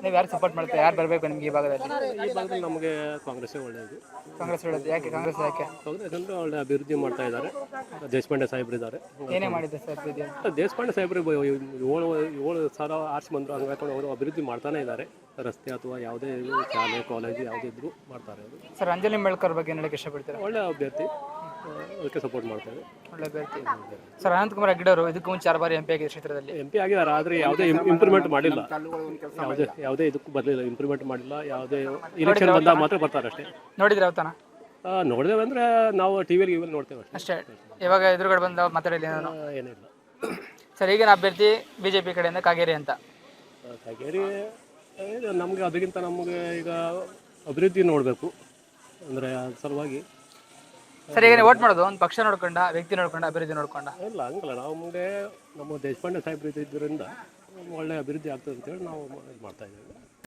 ನೀವು ಯಾರು ಸಪೋರ್ಟ್ ಮಾಡ್ತೀರಾ? ಯಾರು ಬರಬೇಕು ನಿಮಗೆ ಈ ಭಾಗದಲ್ಲಿ? ಈ ಭಾಗದಲ್ಲಿ ನಮಗೆ ಕಾಂಗ್ರೆಸ್ಸೇ ಒಳ್ಳೆಯದು. ಕಾಂಗ್ರೆಸ್ ಹೇಳೋದು ಯಾಕೆ? ಕಾಂಗ್ರೆಸ್ ಯಾಕೆ? ಕಾಂಗ್ರೆಸ್ ಅಂದರೆ ಒಳ್ಳೆ ಅಭಿವೃದ್ಧಿ ಮಾಡ್ತಾ ಇದ್ದಾರೆ. ದೇಶಪಾಂಡೆ ಸಾಹೇಬ್ರು ಇದ್ದಾರೆ. ಏನೇ ಮಾಡಿದೆ ಸರ್ ಅಭಿವೃದ್ಧಿ? ದೇಶಪಾಂಡೆ ಸಾಹೇಬ್ರು 7,000 ಆರಿಸಿ ಬಂದರು, ಹಂಗಾಗಿ ಅವರು ಅಭಿವೃದ್ಧಿ ಮಾಡ್ತಾನೆ ಇದ್ದಾರೆ. ರಸ್ತೆ ಅಥವಾ ಯಾವುದೇ ಶಾಲೆ ಕಾಲೇಜು ಯಾವುದೇ ಇದ್ರೂ ಮಾಡ್ತಾರೆ ಅವರು. ಸರ್ ಅಂಜಲಿ ಮೇಳ್ಕರ್ ಬಗ್ಗೆ ಏನು ಹೇಳಕ್ಕೆ ಇಷ್ಟಪಡ್ತೀರಾ? ಒಳ್ಳೆ ಅಭ್ಯರ್ಥಿ, ಅದಕ್ಕೆ ಸಪೋರ್ಟ್ ಮಾಡ್ತೇವೆ. ಒಳ್ಳೆ ಅಭ್ಯರ್ಥಿ. ಸರ್ ಅನಂತಕುಮಾರ್ ಹೆಗಡೆ ಅವರು ಇದಕ್ಕೂ ಮುಂಚೆ 6 ಬಾರಿ MP ಆಗಿದೆ ಕ್ಷೇತ್ರದಲ್ಲಿ. MP ಆಗಿದ್ದಾರೆ, ಆದರೆ ಯಾವುದೇ ಇಂಪ್ರೂವ್ಮೆಂಟ್ ಮಾಡಿಲ್ಲ. ಯಾವುದೇ ಇದಕ್ಕೂ ಬರಲಿಲ್ಲ, ಇಂಪ್ರೂವ್ಮೆಂಟ್ ಮಾಡಿಲ್ಲ. ಯಾವುದೇ ಇಲೆಕ್ಷನ್ ಬಂದಾಗ ಮಾತ್ರ ಬರ್ತಾರೆ ಅಷ್ಟೇ. ನೋಡಿದ್ರೆ ಅವತಾನ ನೋಡಿದೇವೆ ಅಂದರೆ ನಾವು ಟಿವಿಯಲ್ಲಿ ಇವೆಲ್ಲ ನೋಡ್ತೇವೆ ಅಷ್ಟೇ. ಇವಾಗ ಎದುರುಗಡೆ ಬಂದು ಮಾತಾಡಲಿ ಏನಿಲ್ಲ. ಸರ್ ಈಗಿನ ಅಭ್ಯರ್ಥಿ BJP ಕಡೆಯಿಂದ ಕಾಗೇರಿ ಅಂತ. ಕಾಗೇರಿ ನಮಗೆ ಅದಕ್ಕಿಂತ ನಮಗೆ ಈಗ ಅಭಿವೃದ್ಧಿ ನೋಡಬೇಕು ಅಂದರೆ ಅದ್ರ ಸಲುವಾಗಿ. ಸರ್ ಈಗ ವೋಟ್ ಮಾಡೋದು ಒಂದು ಪಕ್ಷ ನೋಡ್ಕೊಂಡ, ವ್ಯಕ್ತಿ ನೋಡ್ಕೊಂಡ, ಅಭಿವೃದ್ಧಿ ನೋಡ್ಕೊಂಡ? ಇಲ್ಲ, ಹಂಗಲ್ಲ. ನಾವು ಮುಂದೆ ನಮ್ಮ ದೇಶಪಾಂಡೆ ಸಾಹೇಬ್ರು ಇದ್ದರಿಂದ ಒಳ್ಳೆ ಅಭಿವೃದ್ಧಿ ಆಗ್ತದೆ ಅಂತೇಳಿ ನಾವು ಇದು ಮಾಡ್ತಾ ಇದ್ದೇವೆ.